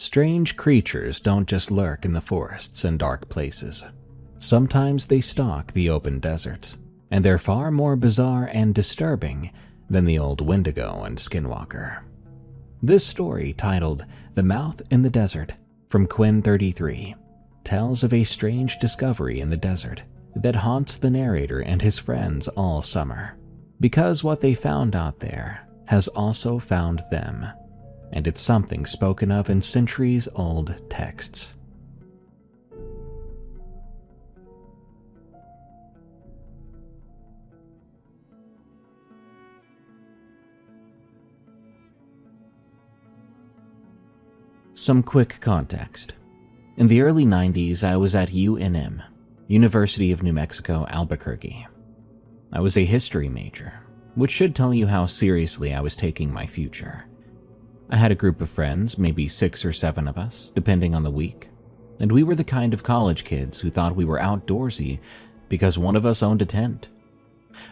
Strange creatures don't just lurk in the forests and dark places. Sometimes they stalk the open deserts, and they're far more bizarre and disturbing than the old Wendigo and Skinwalker. This story, titled The Mouth in the Desert from Quinn 33, tells of a strange discovery in the desert that haunts the narrator and his friends all summer, because what they found out there has also found them, and it's something spoken of in centuries-old texts. Some quick context. In the early 90s, I was at UNM, University of New Mexico, Albuquerque. I was a history major, which should tell you how seriously I was taking my future. I had a group of friends, maybe 6 or 7 of us, depending on the week, and we were the kind of college kids who thought we were outdoorsy because one of us owned a tent.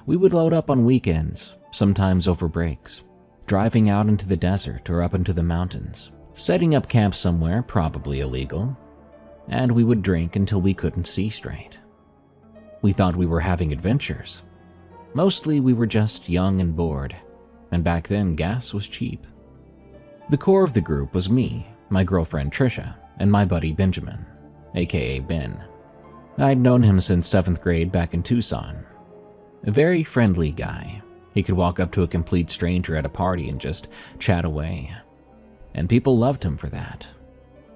We would load up on weekends, sometimes over breaks, driving out into the desert or up into the mountains, setting up camp somewhere, probably illegal, and we would drink until we couldn't see straight. We thought we were having adventures. Mostly we were just young and bored, and back then gas was cheap. The core of the group was me, my girlfriend Trisha, and my buddy Benjamin, aka Ben. I'd known him since 7th grade back in Tucson. A very friendly guy. He could walk up to a complete stranger at a party and just chat away. And people loved him for that.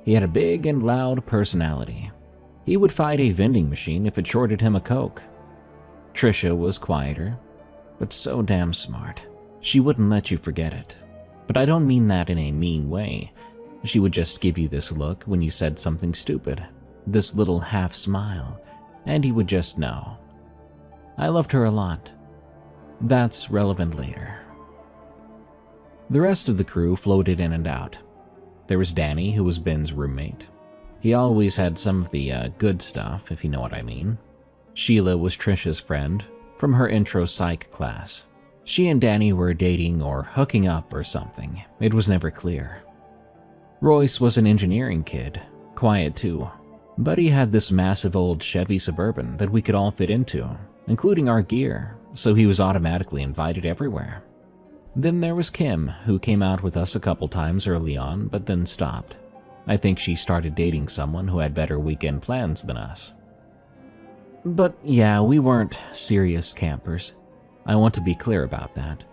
He had a big and loud personality. He would fight a vending machine if it shorted him a Coke. Trisha was quieter, but so damn smart. She wouldn't let you forget it. But I don't mean that in a mean way. She would just give you this look when you said something stupid, this little half smile, and you would just know. I loved her a lot. That's relevant later. The rest of the crew floated in and out. There was Danny, who was Ben's roommate. He always had some of the good stuff, if you know what I mean. Sheila was Trisha's friend from her intro psych class. She and Danny were dating or hooking up or something. It was never clear. Royce was an engineering kid, quiet too, but he had this massive old Chevy Suburban that we could all fit into, including our gear, so he was automatically invited everywhere. Then there was Kim, who came out with us a couple times early on, but then stopped. I think she started dating someone who had better weekend plans than us. But yeah, we weren't serious campers. I want to be clear about that.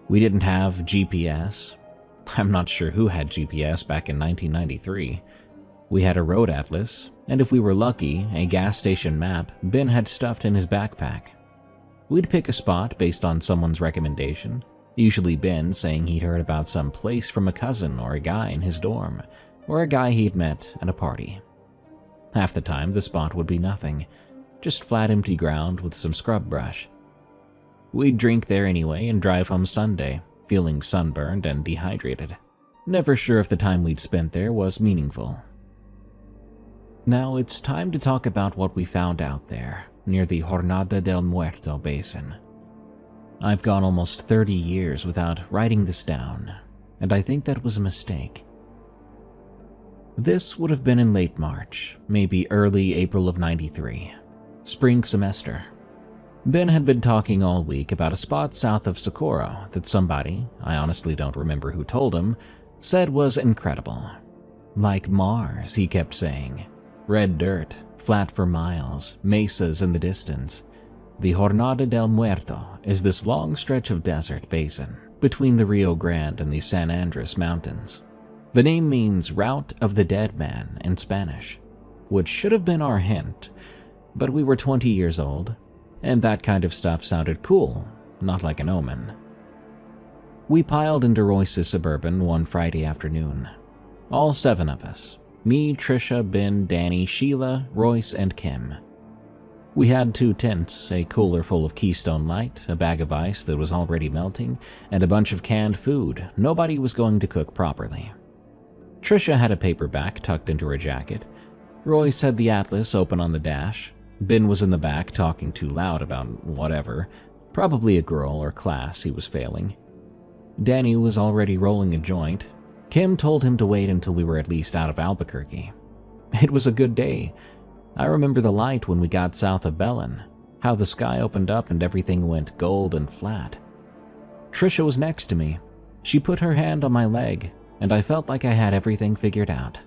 We didn't have GPS. I'm not sure who had GPS back in 1993. We had a road atlas, and if we were lucky, a gas station map Ben had stuffed in his backpack. We'd pick a spot based on someone's recommendation, usually Ben saying he'd heard about some place from a cousin or a guy in his dorm, or a guy he'd met at a party. Half the time, the spot would be nothing, just flat empty ground with some scrub brush. We'd drink there anyway and drive home Sunday, feeling sunburned and dehydrated, never sure if the time we'd spent there was meaningful. Now it's time to talk about what we found out there, near the Jornada del Muerto basin. I've gone almost 30 years without writing this down, and I think that was a mistake. This would have been in late March, maybe early April of '93, spring semester. Ben had been talking all week about a spot south of Socorro that somebody, I honestly don't remember who told him, said was incredible. Like Mars, he kept saying. Red dirt, flat for miles, mesas in the distance. The Jornada del Muerto is this long stretch of desert basin between the Rio Grande and the San Andres Mountains. The name means Route of the Dead Man in Spanish, which should have been our hint, but we were 20 years old, and that kind of stuff sounded cool, not like an omen. We piled into Royce's Suburban one Friday afternoon. All 7 of us. Me, Trisha, Ben, Danny, Sheila, Royce, and Kim. We had 2 tents, a cooler full of Keystone Light, a bag of ice that was already melting, and a bunch of canned food nobody was going to cook properly. Trisha had a paperback tucked into her jacket. Royce had the atlas open on the dash. Ben was in the back talking too loud about whatever, probably a girl or class he was failing. Danny was already rolling a joint. Kim told him to wait until we were at least out of Albuquerque. It was a good day. I remember the light when we got south of Belen, how the sky opened up and everything went gold and flat. Trisha was next to me. She put her hand on my leg, and I felt like I had everything figured out.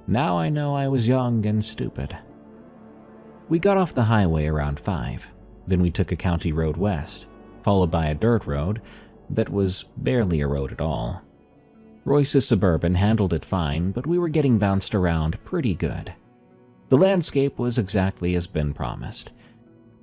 Now I know I was young and stupid. We got off the highway around 5. Then we took a county road west, followed by a dirt road that was barely a road at all. Royce's Suburban handled it fine, but we were getting bounced around pretty good. The landscape was exactly as Ben promised.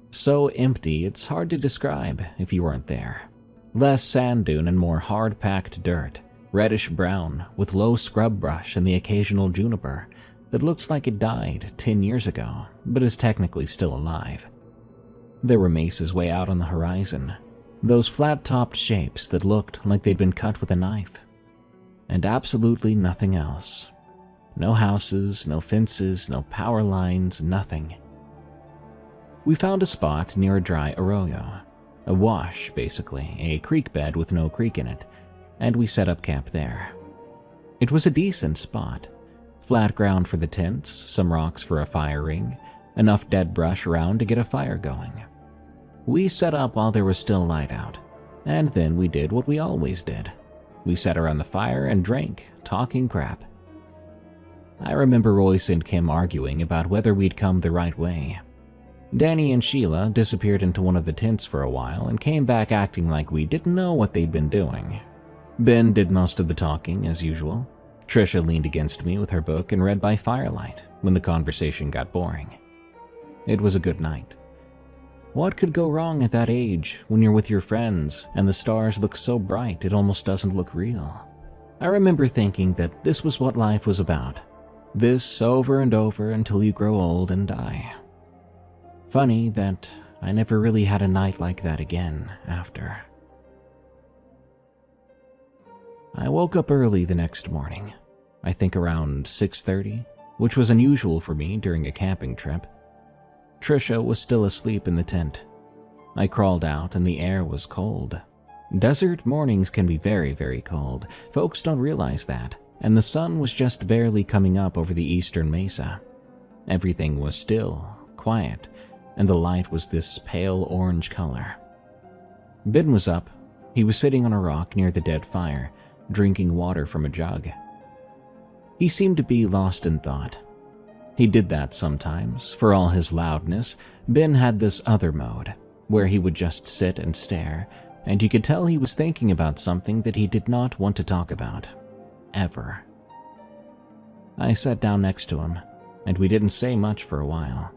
So empty it's hard to describe if you weren't there. Less sand dune and more hard-packed dirt, reddish-brown, with low scrub brush and the occasional juniper that looks like it died 10 years ago, but is technically still alive. There were mesas way out on the horizon, those flat-topped shapes that looked like they'd been cut with a knife. And absolutely nothing else. No houses, no fences, no power lines, nothing. We found a spot near a dry arroyo. A wash, basically, a creek bed with no creek in it, and we set up camp there. It was a decent spot. Flat ground for the tents, some rocks for a fire ring, enough dead brush around to get a fire going. We set up while there was still light out, and then we did what we always did. We sat around the fire and drank, talking crap. I remember Royce and Kim arguing about whether we'd come the right way. Danny and Sheila disappeared into one of the tents for a while and came back acting like we didn't know what they'd been doing. Ben did most of the talking, as usual. Trisha leaned against me with her book and read by firelight when the conversation got boring. It was a good night. What could go wrong at that age when you're with your friends and the stars look so bright it almost doesn't look real? I remember thinking that this was what life was about. This over and over until you grow old and die. Funny that I never really had a night like that again after. I woke up early the next morning, I think around 6:30, which was unusual for me during a camping trip. Trisha was still asleep in the tent. I crawled out and the air was cold. Desert mornings can be very, very cold. Folks don't realize that, and the sun was just barely coming up over the eastern mesa. Everything was still, quiet, and the light was this pale orange color. Ben was up. He was sitting on a rock near the dead fire, drinking water from a jug. He seemed to be lost in thought. He did that sometimes. For all his loudness, Ben had this other mode, where he would just sit and stare, and you could tell he was thinking about something that he did not want to talk about. Ever. I sat down next to him, and we didn't say much for a while.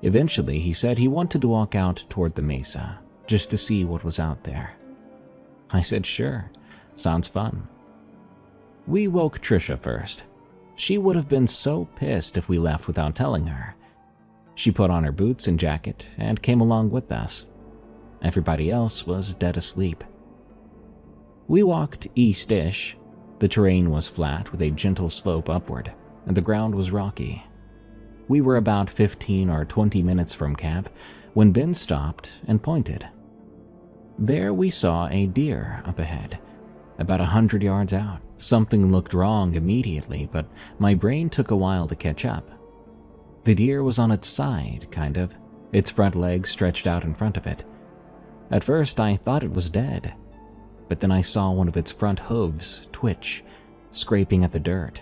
Eventually, he said he wanted to walk out toward the mesa, just to see what was out there. I said, sure, sounds fun. We woke Trisha first. She would have been so pissed if we left without telling her. She put on her boots and jacket and came along with us. Everybody else was dead asleep. We walked east-ish. The terrain was flat with a gentle slope upward, and the ground was rocky. We were about 15 or 20 minutes from camp when Ben stopped and pointed. There we saw a deer up ahead, about 100 yards out. Something looked wrong immediately, but my brain took a while to catch up. The deer was on its side, kind of, its front legs stretched out in front of it. At first I thought it was dead, but then I saw one of its front hooves twitch, scraping at the dirt,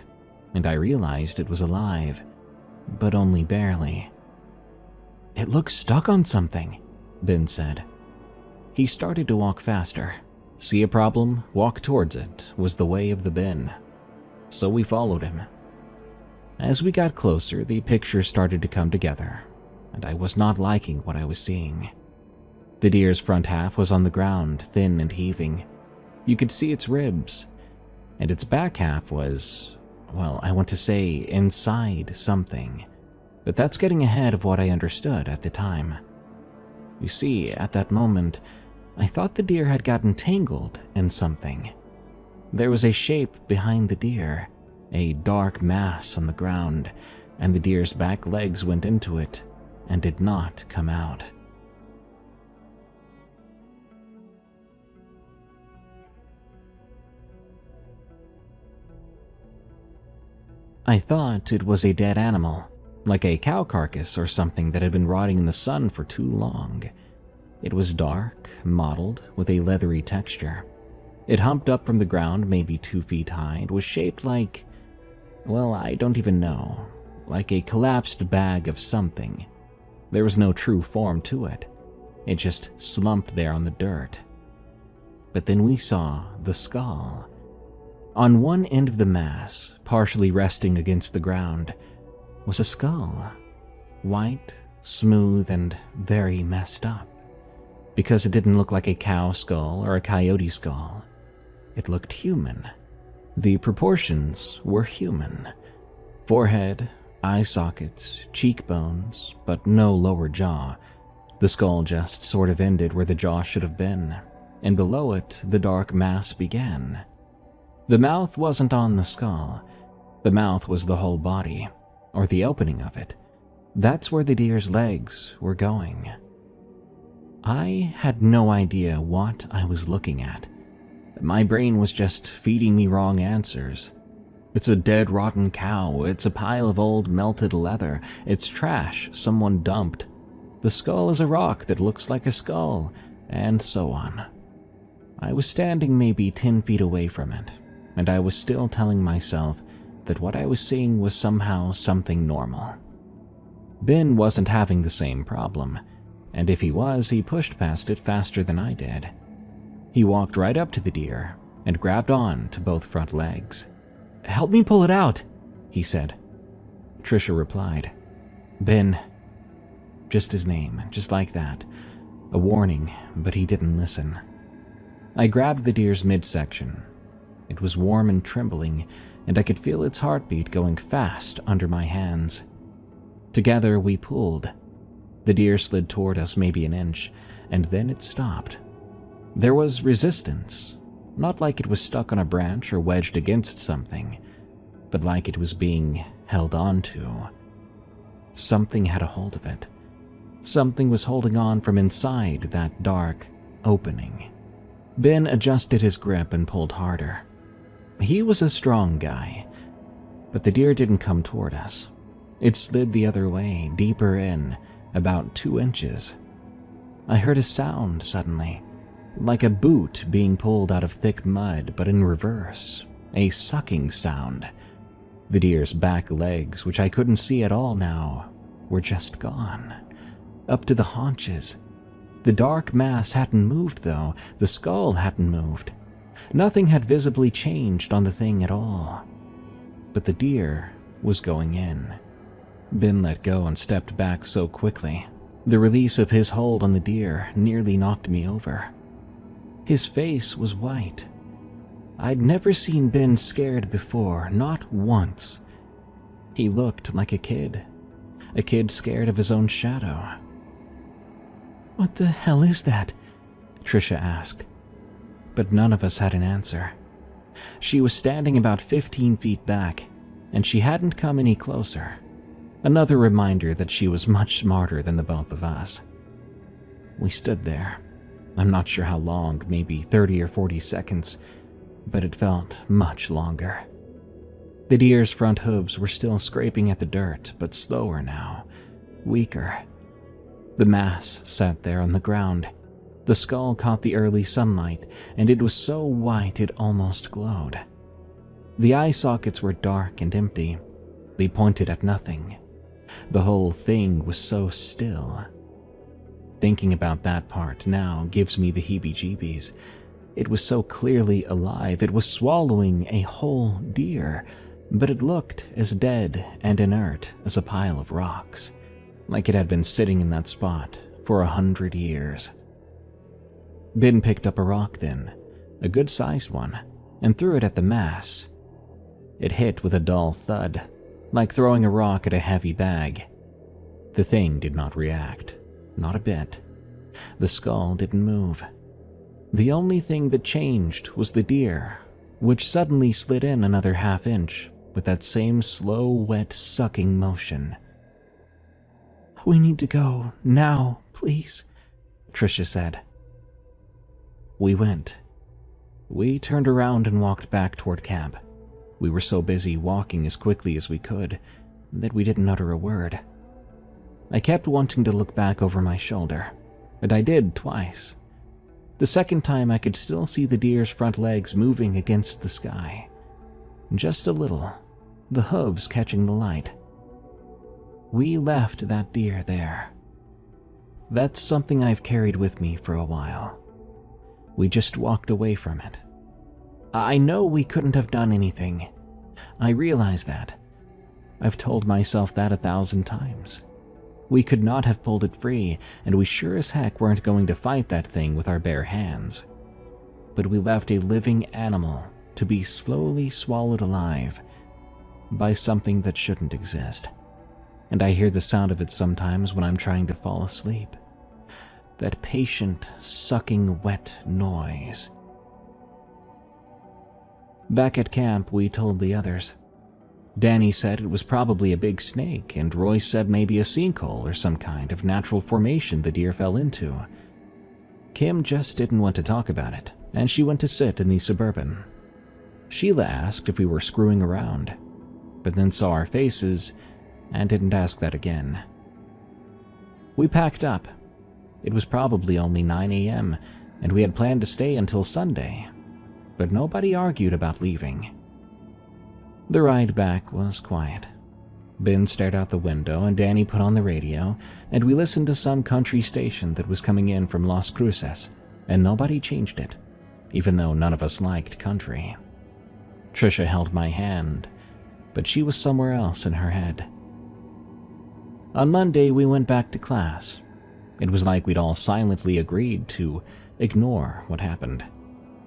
and I realized it was alive, but only barely. It looks stuck on something, Ben said. He started to walk faster. See a problem, walk towards it was the way of the Ben. So we followed him. As we got closer, the picture started to come together, and I was not liking what I was seeing. The deer's front half was on the ground, thin and heaving. You could see its ribs, and its back half was, well, I want to say inside something, but that's getting ahead of what I understood at the time. You see, at that moment, I thought the deer had gotten tangled in something. There was a shape behind the deer, a dark mass on the ground, and the deer's back legs went into it and did not come out. I thought it was a dead animal, like a cow carcass or something that had been rotting in the sun for too long. It was dark, mottled, with a leathery texture. It humped up from the ground maybe 2 feet high. It was shaped like, well, I don't even know, like a collapsed bag of something. There was no true form to it. It just slumped there on the dirt. But then we saw the skull. On one end of the mass, partially resting against the ground, was a skull. White, smooth, and very messed up. Because it didn't look like a cow skull or a coyote skull. It looked human. The proportions were human. Forehead, eye sockets, cheekbones, but no lower jaw. The skull just sort of ended where the jaw should have been, and below it the dark mass began. The mouth wasn't on the skull. The mouth was the whole body, or the opening of it. That's where the deer's legs were going. I had no idea what I was looking at. My brain was just feeding me wrong answers. It's a dead, rotten cow. It's a pile of old, melted leather. It's trash someone dumped. The skull is a rock that looks like a skull, and so on. I was standing maybe 10 feet away from it, and I was still telling myself that what I was seeing was somehow something normal. Ben wasn't having the same problem, and if he was, he pushed past it faster than I did. He walked right up to the deer and grabbed on to both front legs. "Help me pull it out," he said. Trisha replied, "Ben." Just his name, just like that. A warning, but he didn't listen. I grabbed the deer's midsection. It was warm and trembling, and I could feel its heartbeat going fast under my hands. Together we pulled. The deer slid toward us maybe an inch, and then it stopped. There was resistance, not like it was stuck on a branch or wedged against something, but like it was being held onto. Something had a hold of it. Something was holding on from inside that dark opening. Ben adjusted his grip and pulled harder. He was a strong guy, but the deer didn't come toward us. It slid the other way, deeper in, about 2 inches. I heard a sound suddenly, like a boot being pulled out of thick mud, but in reverse, a sucking sound. The deer's back legs, which I couldn't see at all now, were just gone. Up to the haunches. The dark mass hadn't moved, though. The skull hadn't moved. Nothing had visibly changed on the thing at all. But the deer was going in. Ben let go and stepped back so quickly. The release of his hold on the deer nearly knocked me over. His face was white. I'd never seen Ben scared before, not once. He looked like a kid scared of his own shadow. "What the hell is that?" Trisha asked. But none of us had an answer. She was standing about 15 feet back, and she hadn't come any closer. Another reminder that she was much smarter than the both of us. We stood there. I'm not sure how long, maybe 30 or 40 seconds, but it felt much longer. The deer's front hooves were still scraping at the dirt, but slower now, weaker. The mass sat there on the ground. The skull caught the early sunlight, and it was so white it almost glowed. The eye sockets were dark and empty. They pointed at nothing. The whole thing was so still. Thinking about that part now gives me the heebie-jeebies. It was so clearly alive. It was swallowing a whole deer, but it looked as dead and inert as a pile of rocks, like it had been sitting in that spot for 100 years. Ben picked up a rock then, a good-sized one, and threw it at the mass. It hit with a dull thud, like throwing a rock at a heavy bag. The thing did not react, not a bit. The skull didn't move. The only thing that changed was the deer, which suddenly slid in another half-inch with that same slow, wet, sucking motion. "We need to go, now, please," Trisha said. We went. We turned around and walked back toward camp. We were so busy walking as quickly as we could that we didn't utter a word. I kept wanting to look back over my shoulder, and I did twice. The second time I could still see the deer's front legs moving against the sky. Just a little, the hooves catching the light. We left that deer there. That's something I've carried with me for a while. We just walked away from it. I know we couldn't have done anything. I realize that. I've told myself that 1,000 times. We could not have pulled it free, and we sure as heck weren't going to fight that thing with our bare hands. But we left a living animal to be slowly swallowed alive by something that shouldn't exist. And I hear the sound of it sometimes when I'm trying to fall asleep. That patient, sucking, wet noise. Back at camp, we told the others. Danny said it was probably a big snake, and Roy said maybe a sinkhole or some kind of natural formation the deer fell into. Kim just didn't want to talk about it, and she went to sit in the Suburban. Sheila asked if we were screwing around, but then saw our faces and didn't ask that again. We packed up. It was probably only 9 a.m., and we had planned to stay until Sunday, but nobody argued about leaving. The ride back was quiet. Ben stared out the window and Danny put on the radio, and we listened to some country station that was coming in from Las Cruces, and nobody changed it, even though none of us liked country. Trisha held my hand, but she was somewhere else in her head. On Monday, we went back to class. It was like we'd all silently agreed to ignore what happened.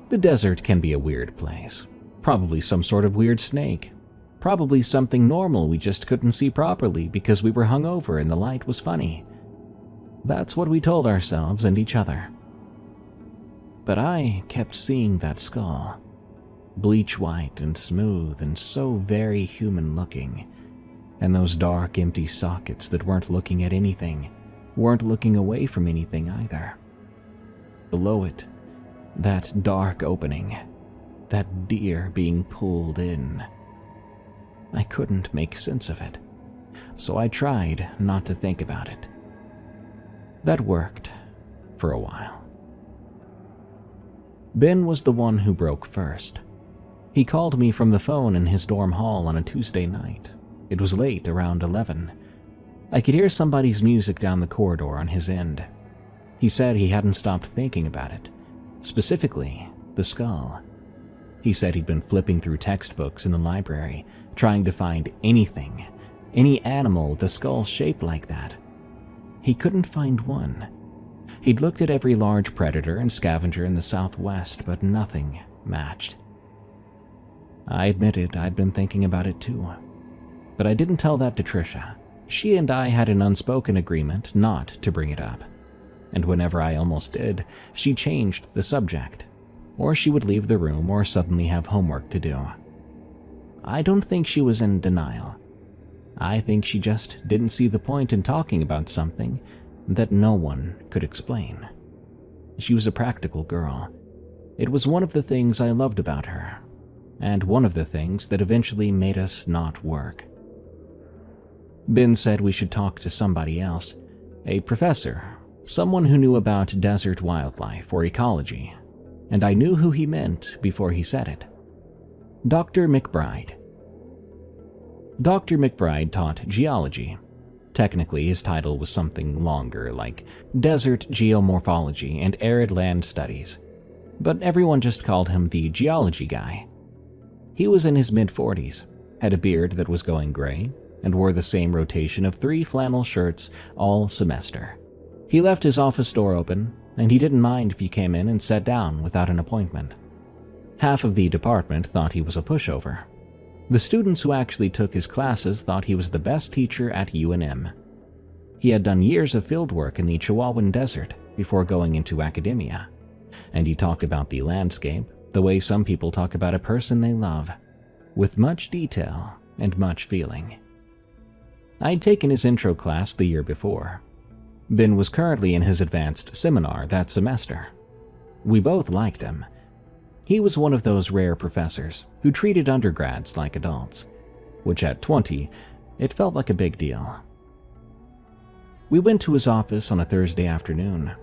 The desert can be a weird place. Probably some sort of weird snake. Probably something normal we just couldn't see properly because we were hungover and the light was funny. That's what we told ourselves and each other. But I kept seeing that skull. Bleach white and smooth and so very human looking. And those dark, empty sockets that weren't looking at anything, weren't looking away from anything either. Below it, that dark opening. That deer being pulled in. I couldn't make sense of it, so I tried not to think about it. That worked for a while. Ben was the one who broke first. He called me from the phone in his dorm hall on a Tuesday night. It was late, around 11. I could hear somebody's music down the corridor on his end. He said he hadn't stopped thinking about it, specifically the skull. He said he'd been flipping through textbooks in the library, trying to find anything, any animal with a skull shaped like that. He couldn't find one. He'd looked at every large predator and scavenger in the Southwest, but nothing matched. I admitted I'd been thinking about it too, but I didn't tell that to Trisha. She and I had an unspoken agreement not to bring it up, and whenever I almost did, she changed the subject. Or she would leave the room or suddenly have homework to do. I don't think she was in denial. I think she just didn't see the point in talking about something that no one could explain. She was a practical girl. It was one of the things I loved about her, and one of the things that eventually made us not work. Ben said we should talk to somebody else, a professor, someone who knew about desert wildlife or ecology. And I knew who he meant before he said it. Dr. McBride. Dr. McBride taught geology. Technically, his title was something longer, like Desert Geomorphology and Arid Land Studies, but everyone just called him the geology guy. He was in his mid-40s, had a beard that was going gray, and wore the same rotation of 3 flannel shirts all semester. He left his office door open, and he didn't mind if you came in and sat down without an appointment. Half of the department thought he was a pushover. The students who actually took his classes thought he was the best teacher at UNM. He had done years of fieldwork in the Chihuahuan Desert before going into academia, and he talked about the landscape the way some people talk about a person they love, with much detail and much feeling. I'd taken his intro class the year before. Ben was currently in his advanced seminar that semester. We both liked him. He was one of those rare professors who treated undergrads like adults, which at 20, it felt like a big deal. We went to his office on a Thursday afternoon.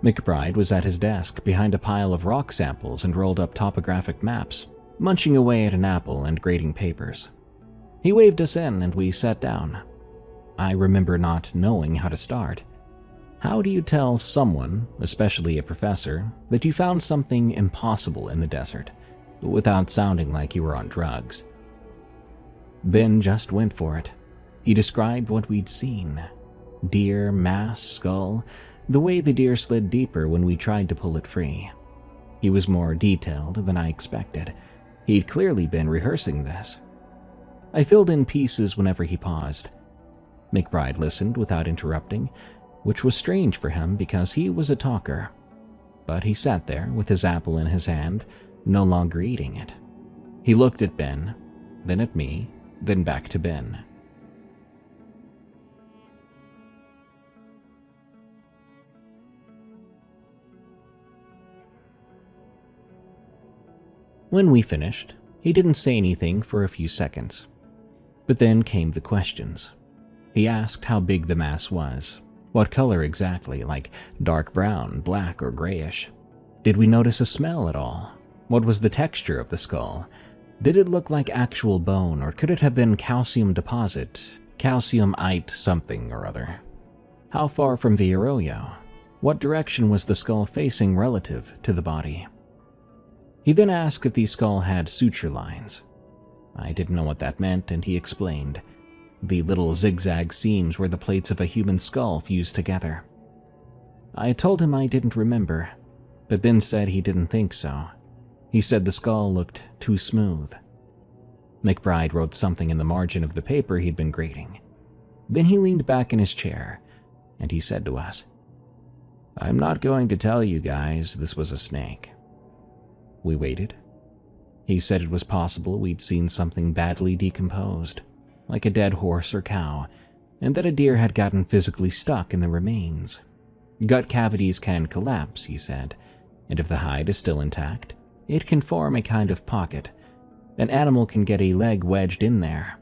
McBride was at his desk behind a pile of rock samples and rolled up topographic maps, munching away at an apple and grading papers. He waved us in and we sat down. I remember not knowing how to start. How do you tell someone, especially a professor, that you found something impossible in the desert, without sounding like you were on drugs? Ben just went for it. He described what we'd seen. Deer, mass, skull, the way the deer slid deeper when we tried to pull it free. He was more detailed than I expected. He'd clearly been rehearsing this. I filled in pieces whenever he paused. McBride listened without interrupting, which was strange for him because he was a talker. But he sat there with his apple in his hand, no longer eating it. He looked at Ben, then at me, then back to Ben. When we finished, he didn't say anything for a few seconds. But then came the questions. He asked how big the mass was, what color exactly, like dark brown, black, or grayish. Did we notice a smell at all? What was the texture of the skull? Did it look like actual bone, or could it have been calcium deposit, calciumite something or other? How far from the arroyo? What direction was the skull facing relative to the body? He then asked if the skull had suture lines. I didn't know what that meant, and he explained. The little zigzag seams where the plates of a human skull fused together. I told him I didn't remember, but Ben said he didn't think so. He said the skull looked too smooth. McBride wrote something in the margin of the paper he'd been grading. Then he leaned back in his chair, and he said to us, "I'm not going to tell you guys this was a snake." We waited. He said it was possible we'd seen something badly decomposed, like a dead horse or cow, and that a deer had gotten physically stuck in the remains. Gut cavities can collapse, he said, and if the hide is still intact, it can form a kind of pocket. An animal can get a leg wedged in there.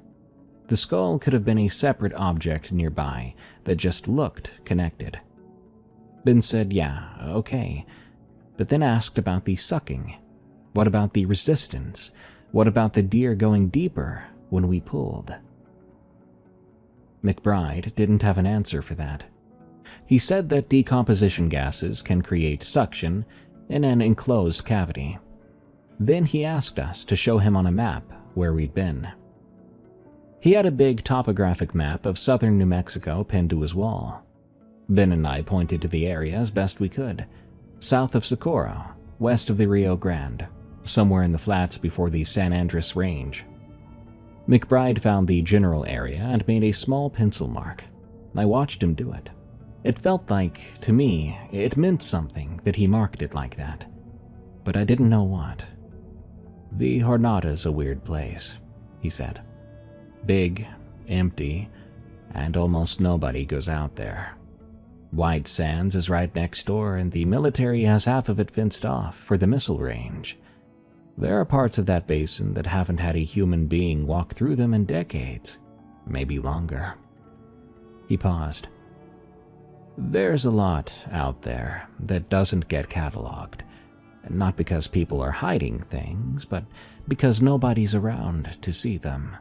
The skull could have been a separate object nearby that just looked connected. Ben said, yeah, okay, but then asked about the sucking. What about the resistance? What about the deer going deeper when we pulled? McBride didn't have an answer for that. He said that decomposition gases can create suction in an enclosed cavity. Then he asked us to show him on a map where we'd been. He had a big topographic map of southern New Mexico pinned to his wall. Ben and I pointed to the area as best we could, south of Socorro, west of the Rio Grande, somewhere in the flats before the San Andres Range. McBride found the general area and made a small pencil mark. I watched him do it. It felt like, to me, it meant something that he marked it like that. But I didn't know what. "The Jornada's a weird place," he said. "Big, empty, and almost nobody goes out there. White Sands is right next door, and the military has half of it fenced off for the missile range. There are parts of that basin that haven't had a human being walk through them in decades, maybe longer." He paused. "There's a lot out there that doesn't get cataloged, not because people are hiding things, but because nobody's around to see them."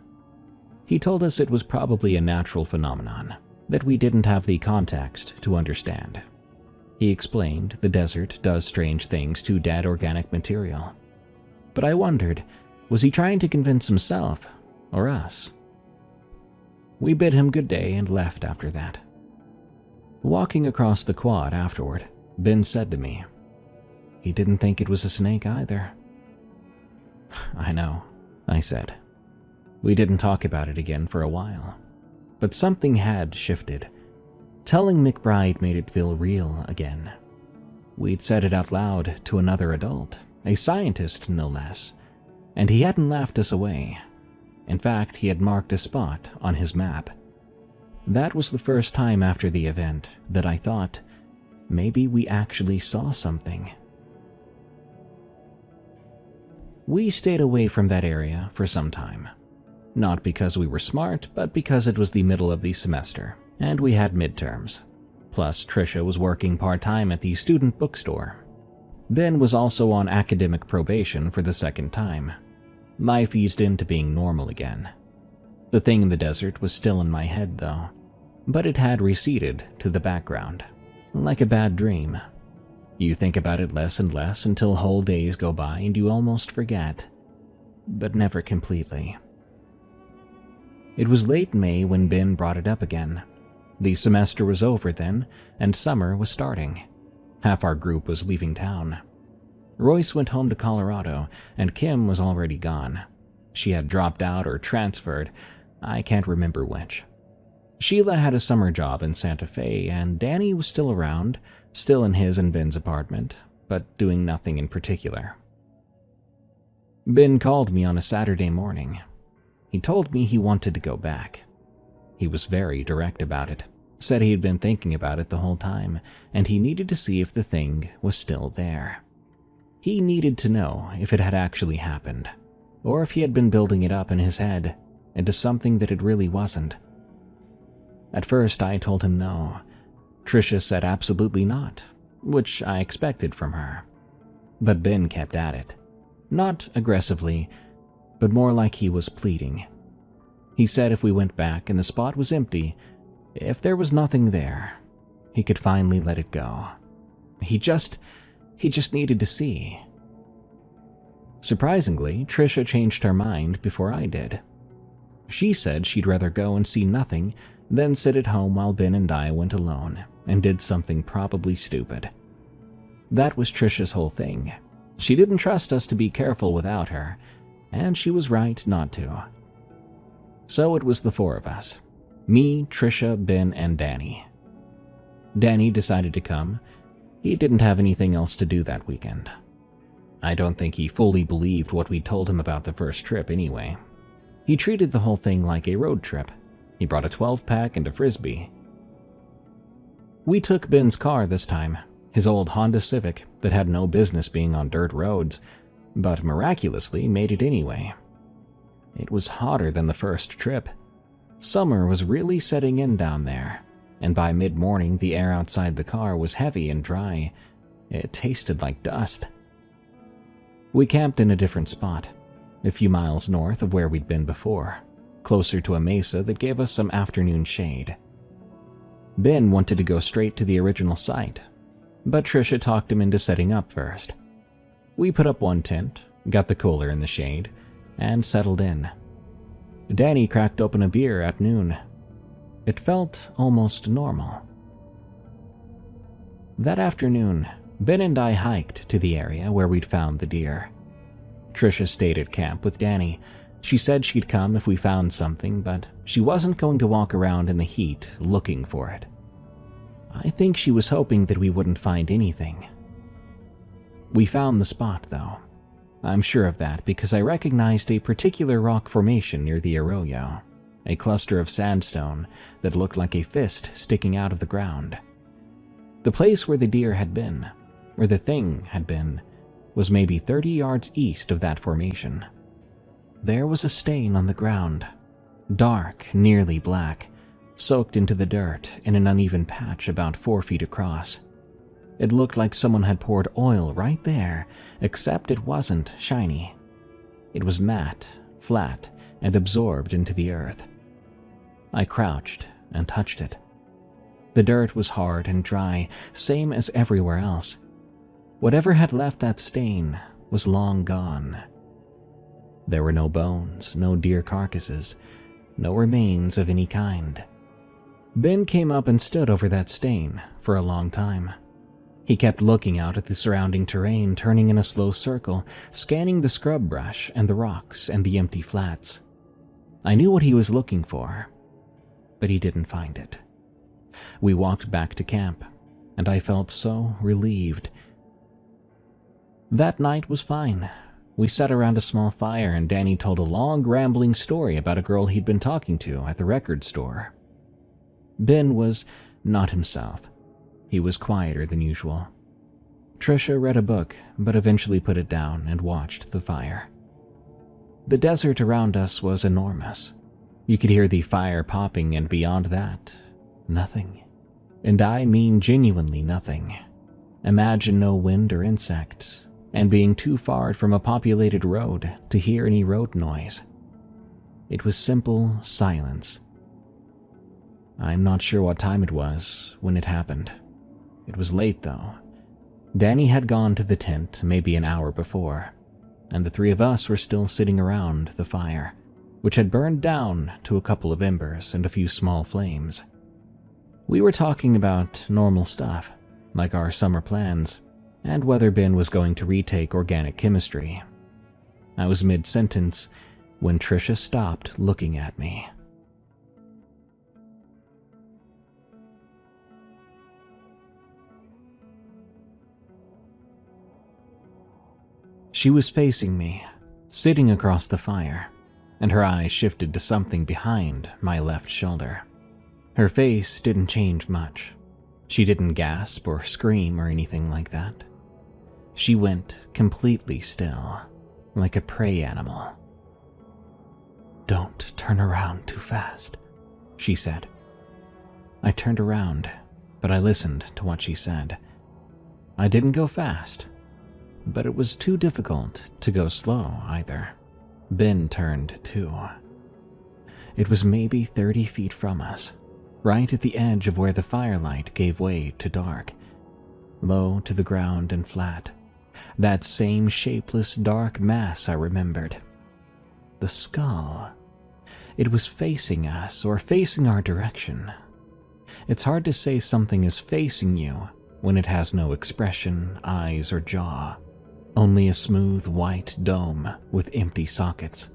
He told us it was probably a natural phenomenon that we didn't have the context to understand. He explained the desert does strange things to dead organic material. But I wondered, was he trying to convince himself or us? We bid him good day and left after that. Walking across the quad afterward, Ben said to me, "He didn't think it was a snake either." "I know," I said. We didn't talk about it again for a while. But something had shifted. Telling McBride made it feel real again. We'd said it out loud to another adult, a scientist no less, and he hadn't laughed us away. In fact, he had marked a spot on his map. That was the first time after the event that I thought, maybe we actually saw something. We stayed away from that area for some time. Not because we were smart, but because it was the middle of the semester, and we had midterms. Plus, Trisha was working part-time at the student bookstore. Ben was also on academic probation for the second time. Life eased into being normal again. The thing in the desert was still in my head, though, but it had receded to the background, like a bad dream. You think about it less and less until whole days go by and you almost forget, but never completely. It was late May when Ben brought it up again. The semester was over then, and summer was starting. Half our group was leaving town. Royce went home to Colorado, and Kim was already gone. She had dropped out or transferred, I can't remember which. Sheila had a summer job in Santa Fe, and Danny was still around, still in his and Ben's apartment, but doing nothing in particular. Ben called me on a Saturday morning. He told me he wanted to go back. He was very direct about it, said he had been thinking about it the whole time, and he needed to see if the thing was still there. He needed to know if it had actually happened, or if he had been building it up in his head into something that it really wasn't. At first, I told him no. Trisha said absolutely not, which I expected from her. But Ben kept at it. Not aggressively, but more like he was pleading. He said if we went back and the spot was empty, if there was nothing there, he could finally let it go. He just needed to see. Surprisingly, Trisha changed her mind before I did. She said she'd rather go and see nothing than sit at home while Ben and I went alone and did something probably stupid. That was Trisha's whole thing. She didn't trust us to be careful without her, and she was right not to. So it was the four of us. Me, Trisha, Ben, and Danny. Danny decided to come. He didn't have anything else to do that weekend. I don't think he fully believed what we told him about the first trip anyway. He treated the whole thing like a road trip. He brought a 12-pack and a Frisbee. We took Ben's car this time, his old Honda Civic that had no business being on dirt roads, but miraculously made it anyway. It was hotter than the first trip. Summer was really setting in down there, and by mid-morning the air outside the car was heavy and dry. It tasted like dust. We camped in a different spot, a few miles north of where we'd been before, closer to a mesa that gave us some afternoon shade. Ben wanted to go straight to the original site, but Trisha talked him into setting up first. We put up one tent, got the cooler in the shade, and settled in. Danny cracked open a beer at noon. It felt almost normal. That afternoon, Ben and I hiked to the area where we'd found the deer. Trisha stayed at camp with Danny. She said she'd come if we found something, but she wasn't going to walk around in the heat looking for it. I think she was hoping that we wouldn't find anything. We found the spot, though. I'm sure of that because I recognized a particular rock formation near the arroyo, a cluster of sandstone that looked like a fist sticking out of the ground. The place where the deer had been, where the thing had been, was maybe 30 yards east of that formation. There was a stain on the ground, dark, nearly black, soaked into the dirt in an uneven patch about 4 feet across. It looked like someone had poured oil right there, except it wasn't shiny. It was matte, flat, and absorbed into the earth. I crouched and touched it. The dirt was hard and dry, same as everywhere else. Whatever had left that stain was long gone. There were no bones, no deer carcasses, no remains of any kind. Ben came up and stood over that stain for a long time. He kept looking out at the surrounding terrain, turning in a slow circle, scanning the scrub brush and the rocks and the empty flats. I knew what he was looking for, but he didn't find it. We walked back to camp, and I felt so relieved. That night was fine. We sat around a small fire and Danny told a long, rambling story about a girl he'd been talking to at the record store. Ben was not himself. He was quieter than usual. Trisha read a book, but eventually put it down and watched the fire. The desert around us was enormous. You could hear the fire popping, and beyond that, nothing. And I mean genuinely nothing. Imagine no wind or insects, and being too far from a populated road to hear any road noise. It was simple silence. I'm not sure what time it was when it happened. It was late, though. Danny had gone to the tent maybe an hour before, and the three of us were still sitting around the fire, which had burned down to a couple of embers and a few small flames. We were talking about normal stuff, like our summer plans, and whether Ben was going to retake organic chemistry. I was mid-sentence when Trisha stopped looking at me. She was facing me, sitting across the fire, and her eyes shifted to something behind my left shoulder. Her face didn't change much. She didn't gasp or scream or anything like that. She went completely still, like a prey animal. "Don't turn around too fast," she said. I turned around, but I listened to what she said. I didn't go fast, but it was too difficult to go slow either. Ben turned too. It was maybe 30 feet from us, right at the edge of where the firelight gave way to dark, low to the ground and flat. That same shapeless dark mass I remembered. The skull. It was facing us or facing our direction. It's hard to say something is facing you when it has no expression, eyes, or jaw. Only a smooth white dome with empty sockets.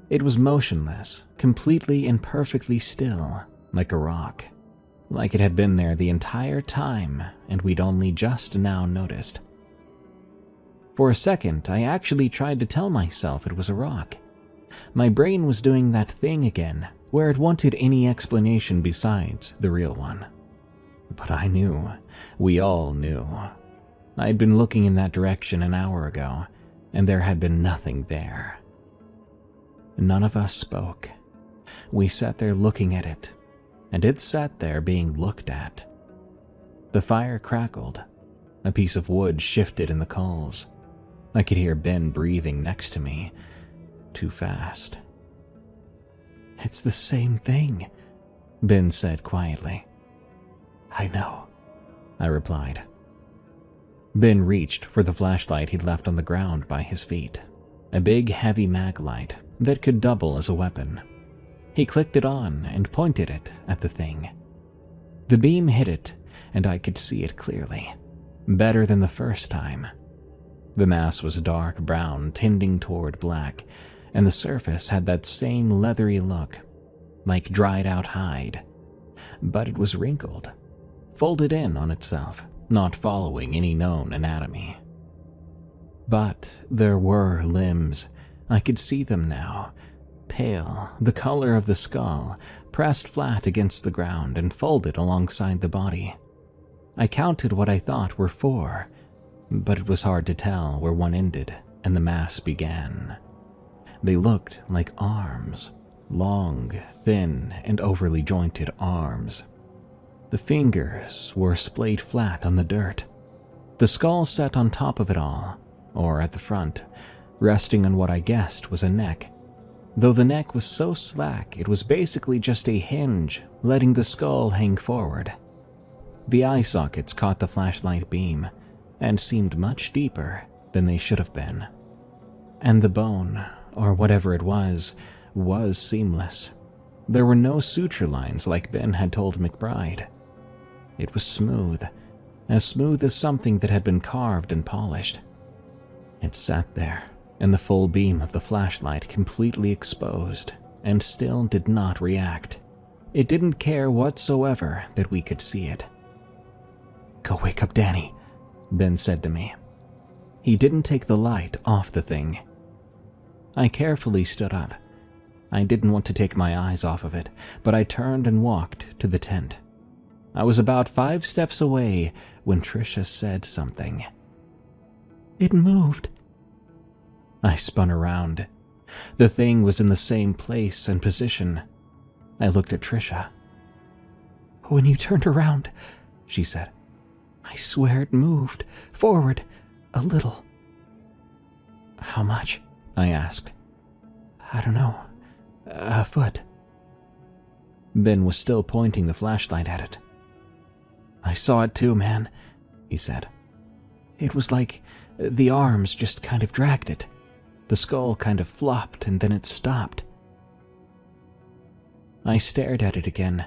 It was motionless, completely and perfectly still, like a rock. Like it had been there the entire time and we'd only just now noticed. For a second, I actually tried to tell myself it was a rock. My brain was doing that thing again, where it wanted any explanation besides the real one. But I knew. We all knew. I'd been looking in that direction an hour ago, and there had been nothing there. None of us spoke. We sat there looking at it, and it sat there being looked at. The fire crackled. A piece of wood shifted in the coals. I could hear Ben breathing next to me, too fast. "It's the same thing," Ben said quietly. "I know," I replied. Ben reached for the flashlight he'd left on the ground by his feet, a big heavy mag light that could double as a weapon. He clicked it on and pointed it at the thing. The beam hit it, and I could see it clearly, better than the first time. The mass was dark brown, tending toward black, and the surface had that same leathery look, like dried-out hide. But it was wrinkled, folded in on itself, not following any known anatomy. But there were limbs. I could see them now, pale, the color of the skull, pressed flat against the ground and folded alongside the body. I counted what I thought were 4, but it was hard to tell where one ended and the mass began. They looked like arms, long, thin, and overly jointed arms. The fingers were splayed flat on the dirt. The skull sat on top of it all, or at the front, resting on what I guessed was a neck. Though the neck was so slack, it was basically just a hinge, letting the skull hang forward. The eye sockets caught the flashlight beam, and seemed much deeper than they should have been. And the bone, or whatever it was seamless. There were no suture lines like Ben had told McBride. It was smooth as something that had been carved and polished. It sat there, in the full beam of the flashlight completely exposed, and still did not react. It didn't care whatsoever that we could see it. "Go wake up Danny," Ben said to me. He didn't take the light off the thing. I carefully stood up. I didn't want to take my eyes off of it, but I turned and walked to the tent. I was about 5 steps away when Trisha said something. "It moved." I spun around. The thing was in the same place and position. I looked at Trisha. "When you turned around," she said, "I swear it moved forward a little." "How much?" I asked. "I don't know. A foot." Ben was still pointing the flashlight at it. "I saw it too, man," he said. "It was like the arms just kind of dragged it. The skull kind of flopped and then it stopped." I stared at it again.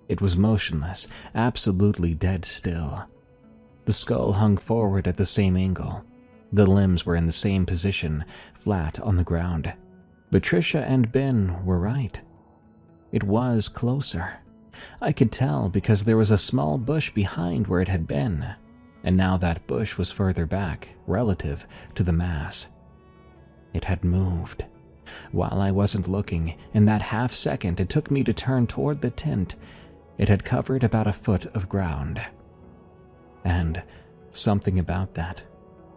It was motionless, absolutely dead still. The skull hung forward at the same angle. The limbs were in the same position, flat on the ground. But Trisha and Ben were right. It was closer. I could tell because there was a small bush behind where it had been, and now that bush was further back, relative to the mass. It had moved. While I wasn't looking, in that half second it took me to turn toward the tent, it had covered about a foot of ground. And something about that,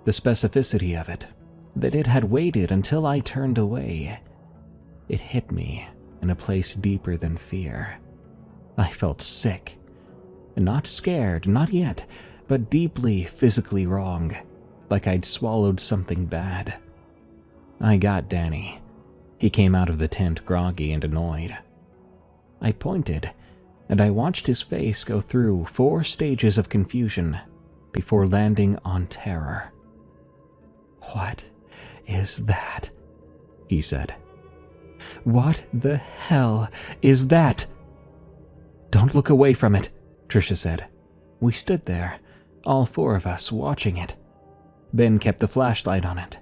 the specificity of it, that it had waited until I turned away, it hit me in a place deeper than fear. I felt sick. Not scared, not yet, but deeply physically wrong, like I'd swallowed something bad. I got Danny. He came out of the tent groggy and annoyed. I pointed, and I watched his face go through 4 stages of confusion before landing on terror. "What is that?" he said. "What the hell is that?" "Don't look away from it," Trisha said. We stood there, all 4 of us, watching it. Ben kept the flashlight on it.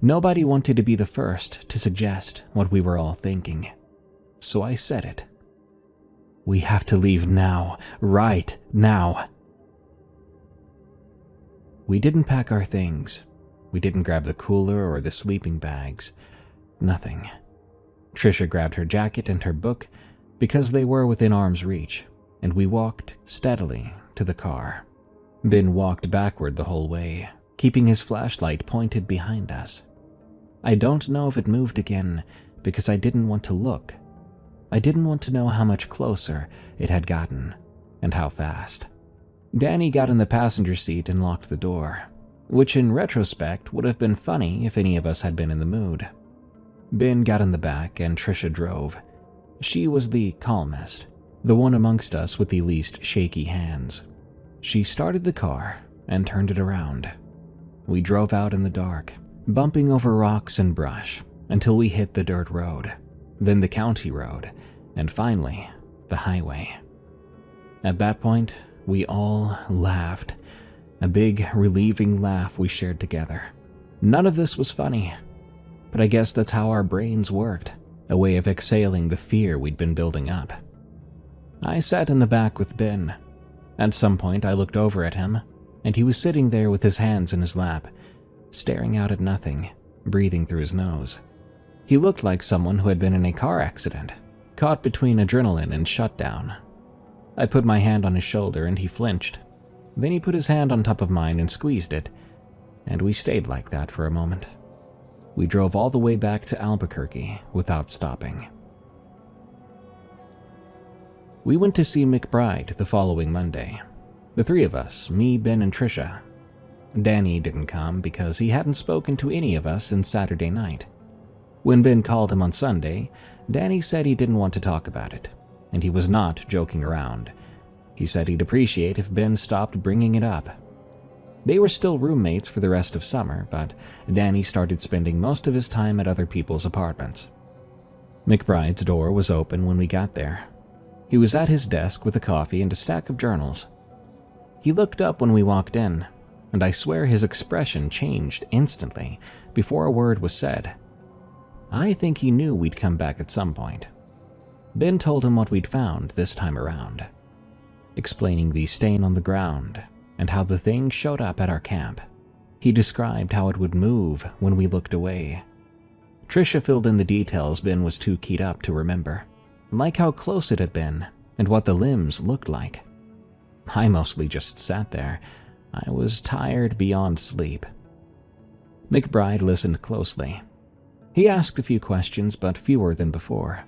Nobody wanted to be the first to suggest what we were all thinking. So I said it. "We have to leave now, right now." We didn't pack our things. We didn't grab the cooler or the sleeping bags. Nothing. Trisha grabbed her jacket and her book because they were within arm's reach, and we walked steadily to the car. Ben walked backward the whole way, keeping his flashlight pointed behind us. I don't know if it moved again because I didn't want to look. I didn't want to know how much closer it had gotten, and how fast. Danny got in the passenger seat and locked the door, which in retrospect would have been funny if any of us had been in the mood. Ben got in the back and Trisha drove. She was the calmest, the one amongst us with the least shaky hands. She started the car and turned it around. We drove out in the dark, bumping over rocks and brush until we hit the dirt road, then the county road, and finally, the highway. At that point, we all laughed, a big, relieving laugh we shared together. None of this was funny, but I guess that's how our brains worked, a way of exhaling the fear we'd been building up. I sat in the back with Ben. At some point, I looked over at him, and he was sitting there with his hands in his lap, staring out at nothing, breathing through his nose. He looked like someone who had been in a car accident, caught between adrenaline and shutdown. I put my hand on his shoulder and he flinched. Then he put his hand on top of mine and squeezed it, and we stayed like that for a moment. We drove all the way back to Albuquerque without stopping. We went to see McBride the following Monday. The 3 of us, me, Ben, and Trisha. Danny didn't come because he hadn't spoken to any of us since Saturday night. When Ben called him on Sunday, Danny said he didn't want to talk about it, and he was not joking around. He said he'd appreciate if Ben stopped bringing it up. They were still roommates for the rest of summer, but Danny started spending most of his time at other people's apartments. McBride's door was open when we got there. He was at his desk with a coffee and a stack of journals. He looked up when we walked in, and I swear his expression changed instantly before a word was said. I think he knew we'd come back at some point. Ben told him what we'd found this time around, explaining the stain on the ground and how the thing showed up at our camp. He described how it would move when we looked away. Trisha filled in the details Ben was too keyed up to remember, like how close it had been and what the limbs looked like. I mostly just sat there. I was tired beyond sleep. McBride listened closely. He asked a few questions, but fewer than before.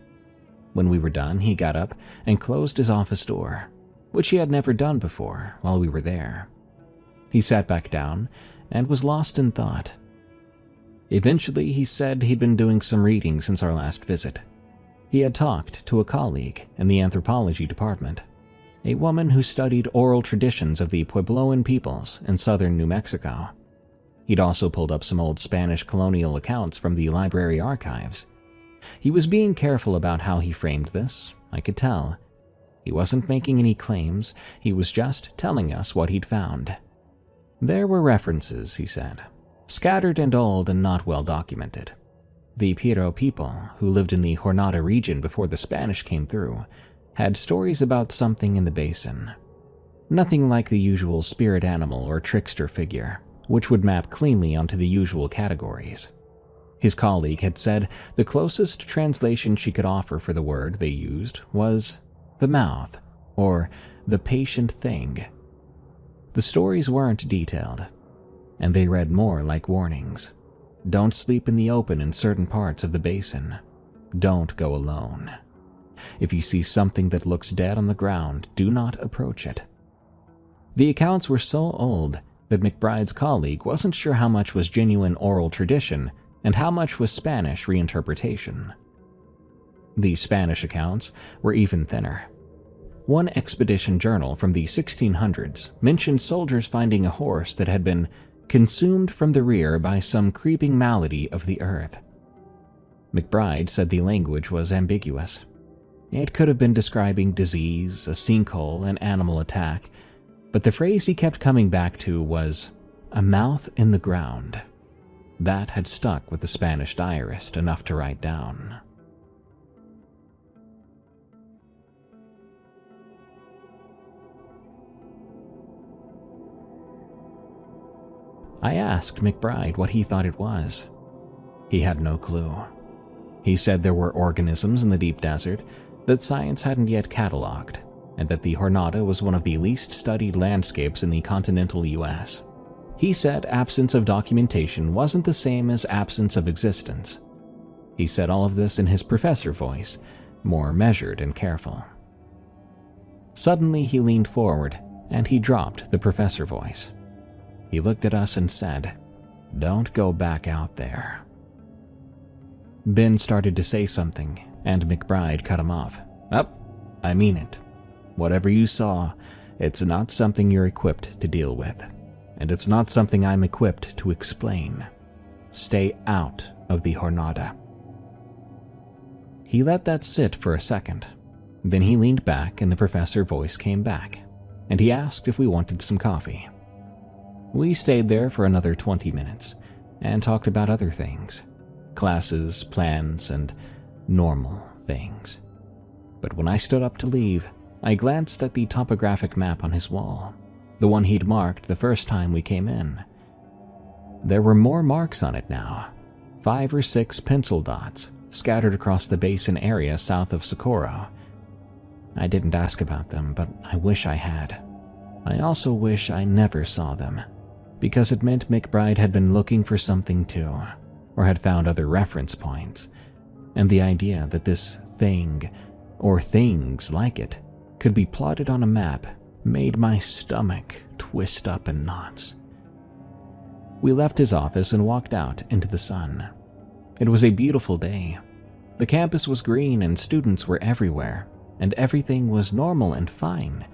When we were done, he got up and closed his office door, which he had never done before while we were there. He sat back down and was lost in thought. Eventually, he said he'd been doing some reading since our last visit. He had talked to a colleague in the anthropology department, a woman who studied oral traditions of the Puebloan peoples in southern New Mexico. He'd also pulled up some old Spanish colonial accounts from the library archives. He was being careful about how he framed this, I could tell. He wasn't making any claims, he was just telling us what he'd found. There were references, he said, scattered and old and not well documented. The Piro people, who lived in the Jornada region before the Spanish came through, had stories about something in the basin. Nothing like the usual spirit animal or trickster figure, which would map cleanly onto the usual categories. His colleague had said the closest translation she could offer for the word they used was the mouth, or the patient thing. The stories weren't detailed, and they read more like warnings. Don't sleep in the open in certain parts of the basin. Don't go alone. If you see something that looks dead on the ground, do not approach it. The accounts were so old that McBride's colleague wasn't sure how much was genuine oral tradition and how much was Spanish reinterpretation. The Spanish accounts were even thinner. One expedition journal from the 1600s mentioned soldiers finding a horse that had been consumed from the rear by some creeping malady of the earth. McBride said the language was ambiguous. It could have been describing disease, a sinkhole, an animal attack, but the phrase he kept coming back to was, "a mouth in the ground." That had stuck with the Spanish diarist enough to write down. I asked McBride what he thought it was. He had no clue. He said there were organisms in the deep desert that science hadn't yet cataloged, and that the Jornada was one of the least studied landscapes in the continental US. He said absence of documentation wasn't the same as absence of existence. He said all of this in his professor voice, more measured and careful. Suddenly he leaned forward, and he dropped the professor voice. He looked at us and said, "Don't go back out there." Ben started to say something, and McBride cut him off. I mean it. Whatever you saw, it's not something you're equipped to deal with, and it's not something I'm equipped to explain. Stay out of the Jornada." He let that sit for a second. Then he leaned back and the professor voice came back, and he asked if we wanted some coffee. We stayed there for another 20 minutes and talked about other things, classes, plans, and normal things. But when I stood up to leave, I glanced at the topographic map on his wall, the one he'd marked the first time we came in. There were more marks on it now, 5 or 6 pencil dots scattered across the basin area south of Socorro. I didn't ask about them, but I wish I had. I also wish I never saw them, because it meant McBride had been looking for something too, or had found other reference points, and the idea that this thing, or things like it, could be plotted on a map made my stomach twist up in knots. We left his office and walked out into the sun. It was a beautiful day. The campus was green and students were everywhere, and everything was normal and fine.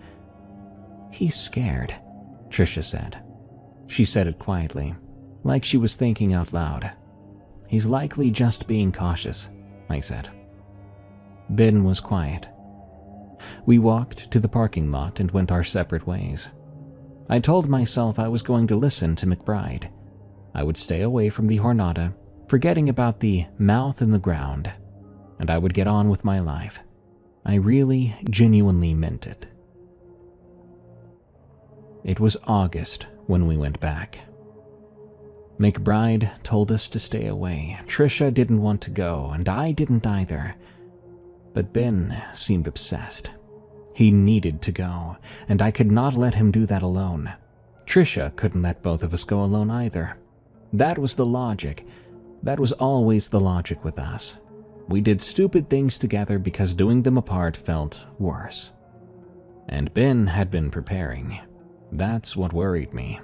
"He's scared," Tricia said. She said it quietly, like she was thinking out loud. "He's likely just being cautious," I said. Ben was quiet. We walked to the parking lot and went our separate ways. I told myself I was going to listen to McBride. I would stay away from the Jornada, forgetting about the mouth in the ground, and I would get on with my life. I really, genuinely meant it. It was August when we went back. McBride told us to stay away. Tricia didn't want to go, and I didn't either. But Ben seemed obsessed. He needed to go, and I could not let him do that alone. Tricia couldn't let both of us go alone either. That was the logic, That was always the logic with us. We did stupid things together because doing them apart felt worse. And Ben had been preparing. That's what worried me.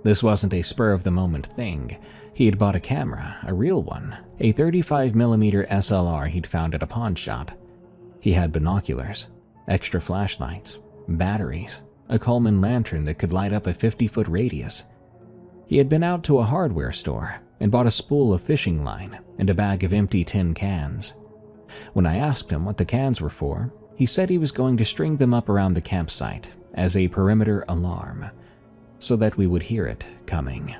This wasn't a spur-of-the-moment thing. He had bought a camera, a real one, a 35mm SLR he'd found at a pawn shop. He had binoculars, extra flashlights, batteries, a Coleman lantern that could light up a 50-foot radius. He had been out to a hardware store and bought a spool of fishing line and a bag of empty tin cans. When I asked him what the cans were for, he said he was going to string them up around the campsite as a perimeter alarm, so that we would hear it coming.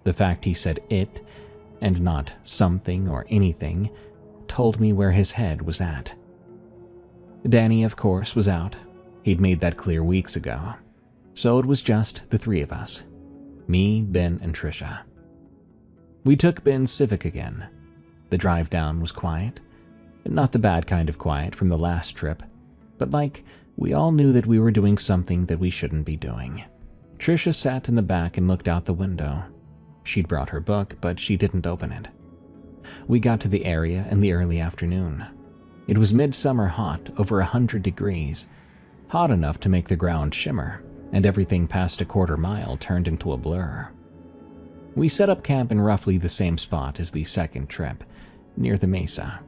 The fact he said it, and not something or anything, told me where his head was at. Danny, of course, was out. He'd made that clear weeks ago. So it was just the three of us. Me, Ben, and Trisha. We took Ben's Civic again. The drive down was quiet. Not the bad kind of quiet from the last trip, but like we all knew that we were doing something that we shouldn't be doing. Trisha sat in the back and looked out the window. She'd brought her book, but she didn't open it. We got to the area in the early afternoon. It was midsummer hot, over 100 degrees, hot enough to make the ground shimmer, and everything past a quarter mile turned into a blur. We set up camp in roughly the same spot as the second trip, near the mesa,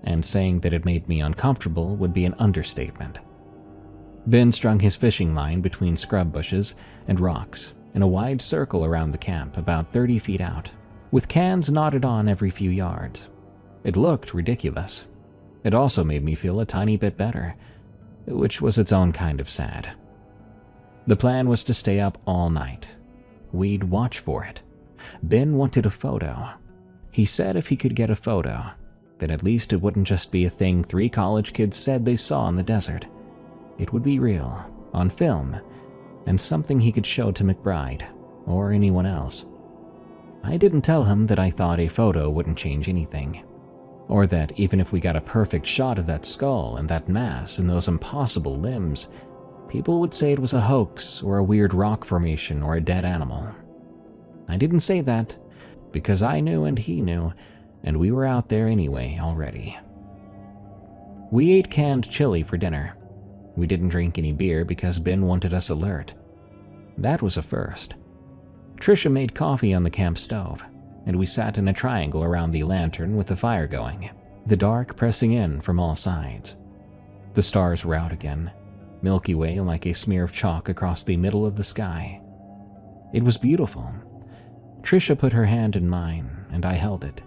and saying that it made me uncomfortable would be an understatement. Ben strung his fishing line between scrub bushes and rocks in a wide circle around the camp about 30 feet out, with cans knotted on every few yards. It looked ridiculous. It also made me feel a tiny bit better, which was its own kind of sad. The plan was to stay up all night. We'd watch for it. Ben wanted a photo. He said if he could get a photo, then at least it wouldn't just be a thing 3 college kids said they saw in the desert. It would be real, on film, and something he could show to McBride, or anyone else. I didn't tell him that I thought a photo wouldn't change anything, or that even if we got a perfect shot of that skull and that mass and those impossible limbs, people would say it was a hoax or a weird rock formation or a dead animal. I didn't say that, because I knew and he knew, and we were out there anyway already. We ate canned chili for dinner. We didn't drink any beer because Ben wanted us alert. That was a first. Trisha made coffee on the camp stove, and we sat in a triangle around the lantern with the fire going, the dark pressing in from all sides. The stars were out again, Milky Way like a smear of chalk across the middle of the sky. It was beautiful. Trisha put her hand in mine, and I held it.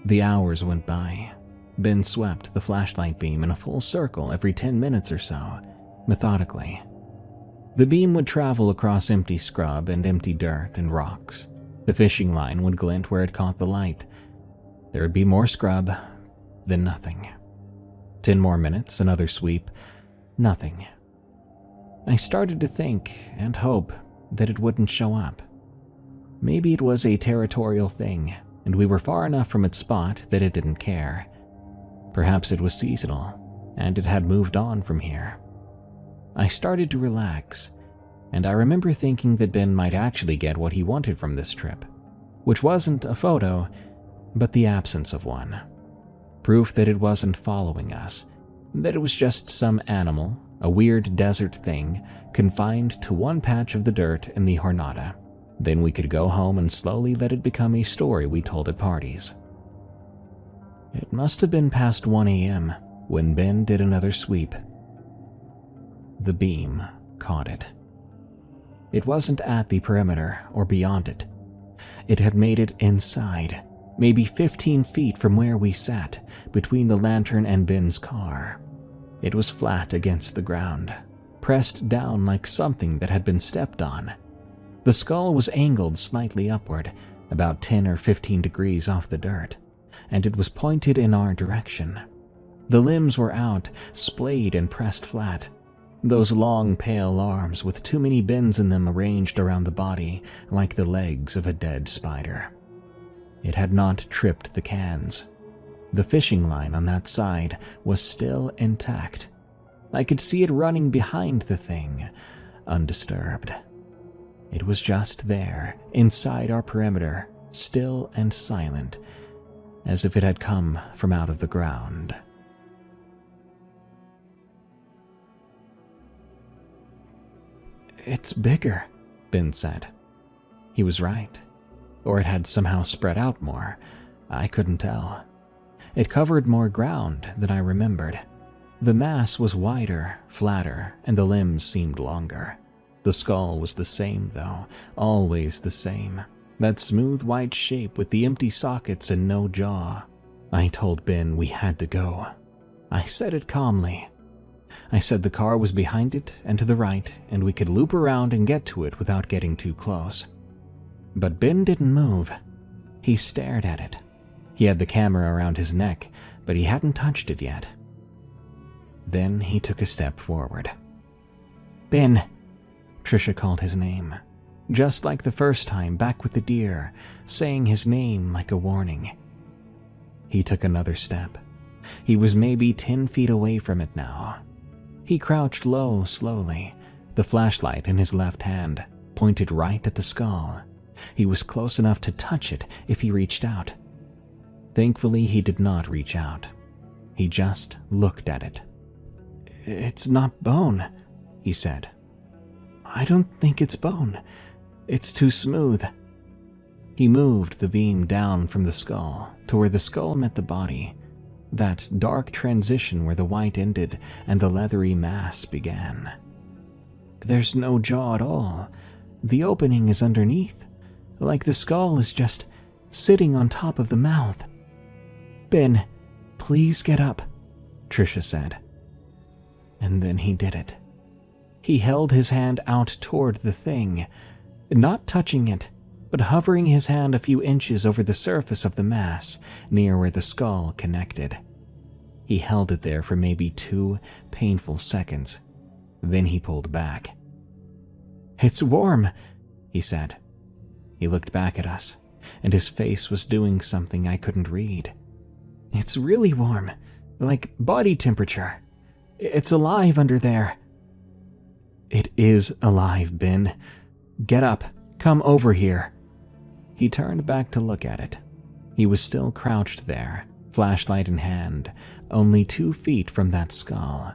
The hours went by. Ben swept the flashlight beam in a full circle every 10 minutes or so, methodically. The beam would travel across empty scrub and empty dirt and rocks. The fishing line would glint where it caught the light. There would be more scrub, then nothing. 10 more minutes, another sweep, nothing. I started to think and hope that it wouldn't show up. Maybe it was a territorial thing, and we were far enough from its spot that it didn't care. Perhaps it was seasonal, and it had moved on from here. I started to relax, and I remember thinking that Ben might actually get what he wanted from this trip, which wasn't a photo, but the absence of one. Proof that it wasn't following us, that it was just some animal, a weird desert thing, confined to one patch of the dirt in the Jornada. Then we could go home and slowly let it become a story we told at parties. It must have been past 1 a.m. when Ben did another sweep. The beam caught it. It wasn't at the perimeter or beyond it. It had made it inside, maybe 15 feet from where we sat, between the lantern and Ben's car. It was flat against the ground, pressed down like something that had been stepped on. The skull was angled slightly upward, about 10 or 15 degrees off the dirt, and it was pointed in our direction. The limbs were out, splayed and pressed flat. Those long, pale arms with too many bends in them arranged around the body like the legs of a dead spider. It had not tripped the cans. The fishing line on that side was still intact. I could see it running behind the thing, undisturbed. It was just there, inside our perimeter, still and silent, as if it had come from out of the ground. "It's bigger," Ben said. He was right. Or it had somehow spread out more. I couldn't tell. It covered more ground than I remembered. The mass was wider, flatter, and the limbs seemed longer. The skull was the same, though, always the same. That smooth white shape with the empty sockets and no jaw. I told Ben we had to go. I said it calmly. I said the car was behind it and to the right, and we could loop around and get to it without getting too close. But Ben didn't move. He stared at it. He had the camera around his neck, but he hadn't touched it yet. Then he took a step forward. "Ben!" Trisha called his name. Just like the first time back with the deer, saying his name like a warning. He took another step. He was maybe 10 feet away from it now. He crouched low slowly, the flashlight in his left hand, pointed right at the skull. He was close enough to touch it if he reached out. Thankfully, he did not reach out. He just looked at it. "It's not bone," he said. "I don't think it's bone. It's too smooth." He moved the beam down from the skull to where the skull met the body, that dark transition where the white ended and the leathery mass began. "There's no jaw at all. The opening is underneath, like the skull is just sitting on top of the mouth." "Ben, please get up," Trisha said. And then he did it. He held his hand out toward the thing, not touching it, but hovering his hand a few inches over the surface of the mass, near where the skull connected. He held it there for maybe 2 painful seconds. Then he pulled back. "It's warm," he said. He looked back at us, and his face was doing something I couldn't read. "It's really warm, like body temperature. It's alive under there." "It is alive, Ben. Get up. Come over here." He turned back to look at it. He was still crouched there, flashlight in hand, only 2 feet from that skull.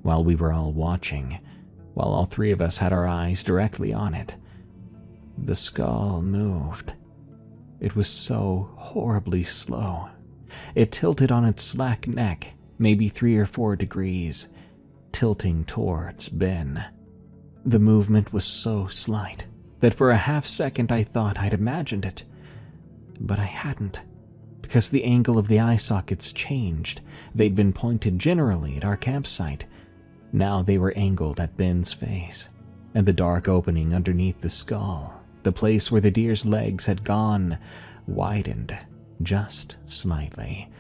While we were all watching, while all 3 of us had our eyes directly on it, the skull moved. It was so horribly slow. It tilted on its slack neck, maybe 3 or 4 degrees, tilting towards Ben. The movement was so slight that for a half second I thought I'd imagined it. But I hadn't, because the angle of the eye sockets changed. They'd been pointed generally at our campsite. Now they were angled at Ben's face, and the dark opening underneath the skull, the place where the deer's legs had gone, widened just slightly,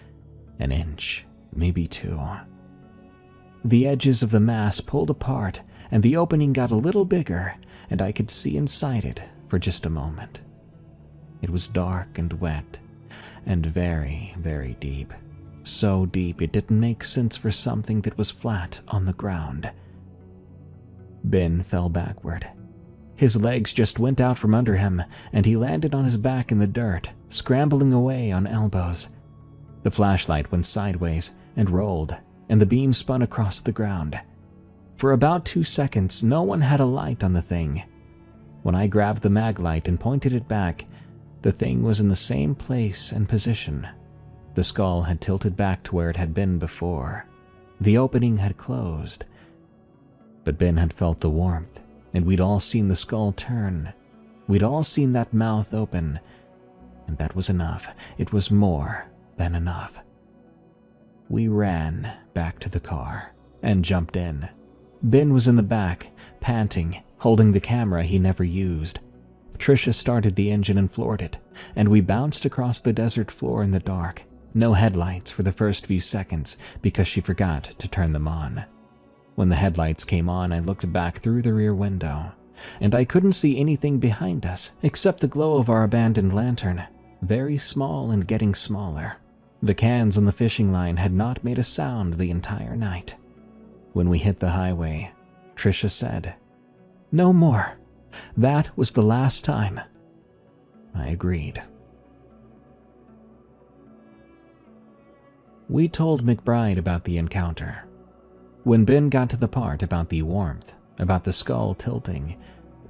an inch, maybe 2. The edges of the mass pulled apart, and the opening got a little bigger, and I could see inside it for just a moment. It was dark and wet, and very, very deep. So deep it didn't make sense for something that was flat on the ground. Ben fell backward. His legs just went out from under him, and he landed on his back in the dirt, scrambling away on elbows. The flashlight went sideways and rolled, and the beam spun across the ground. For about 2 seconds, no one had a light on the thing. When I grabbed the mag light and pointed it back, the thing was in the same place and position. The skull had tilted back to where it had been before. The opening had closed. But Ben had felt the warmth, and we'd all seen the skull turn. We'd all seen that mouth open, and that was enough. It was more than enough. We ran back to the car and jumped in. Ben was in the back, panting, holding the camera he never used. Trisha started the engine and floored it, and we bounced across the desert floor in the dark. No headlights for the first few seconds because she forgot to turn them on. When the headlights came on, I looked back through the rear window, and I couldn't see anything behind us except the glow of our abandoned lantern, very small and getting smaller. The cans on the fishing line had not made a sound the entire night. When we hit the highway, Trisha said, "No more. That was the last time." I agreed. We told McBride about the encounter. When Ben got to the part about the warmth, about the skull tilting,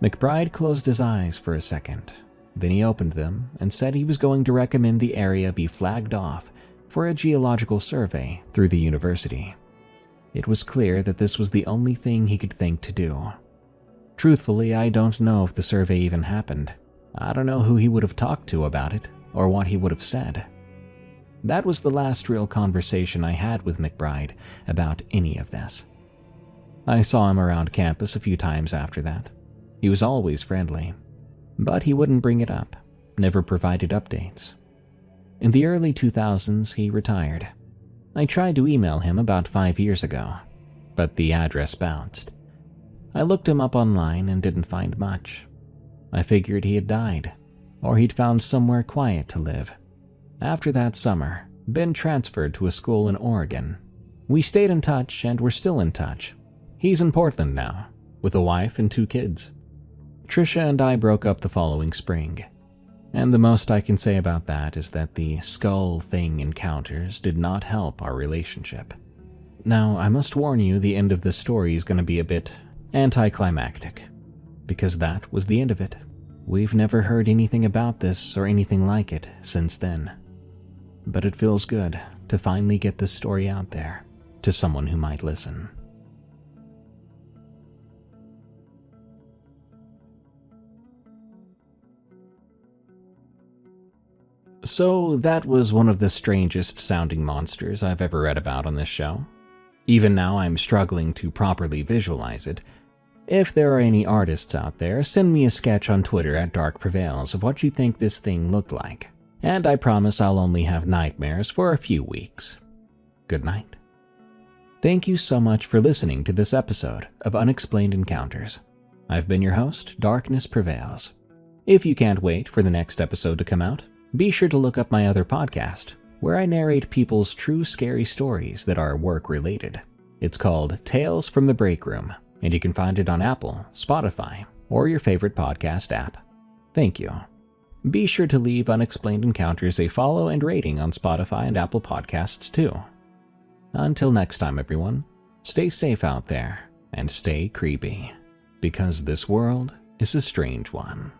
McBride closed his eyes for a second. Then he opened them and said he was going to recommend the area be flagged off for a geological survey through the university. It was clear that this was the only thing he could think to do. Truthfully, I don't know if the survey even happened. I don't know who he would have talked to about it or what he would have said. That was the last real conversation I had with McBride about any of this. I saw him around campus a few times after that. He was always friendly, but he wouldn't bring it up, never provided updates. In the early 2000s, he retired. I tried to email him about 5 years ago, but the address bounced. I looked him up online and didn't find much. I figured he had died, or he'd found somewhere quiet to live. After that summer, Ben transferred to a school in Oregon. We stayed in touch and we're still in touch. He's in Portland now, with a wife and 2 kids. Trisha and I broke up the following spring, and the most I can say about that is that the skull thing encounters did not help our relationship. Now, I must warn you, the end of this story is going to be a bit anticlimactic, because that was the end of it. We've never heard anything about this or anything like it since then. But it feels good to finally get this story out there to someone who might listen. So that was one of the strangest sounding monsters I've ever read about on this show. Even now I'm struggling to properly visualize it. If there are any artists out there, send me a sketch on Twitter at Dark Prevails of what you think this thing looked like. And I promise I'll only have nightmares for a few weeks. Good night. Thank you so much for listening to this episode of Unexplained Encounters. I've been your host, Darkness Prevails. If you can't wait for the next episode to come out, be sure to look up my other podcast, where I narrate people's true scary stories that are work-related. It's called Tales from the Break Room, and you can find it on Apple, Spotify, or your favorite podcast app. Thank you. Be sure to leave Unexplained Encounters a follow and rating on Spotify and Apple Podcasts too. Until next time, everyone, stay safe out there and stay creepy, because this world is a strange one.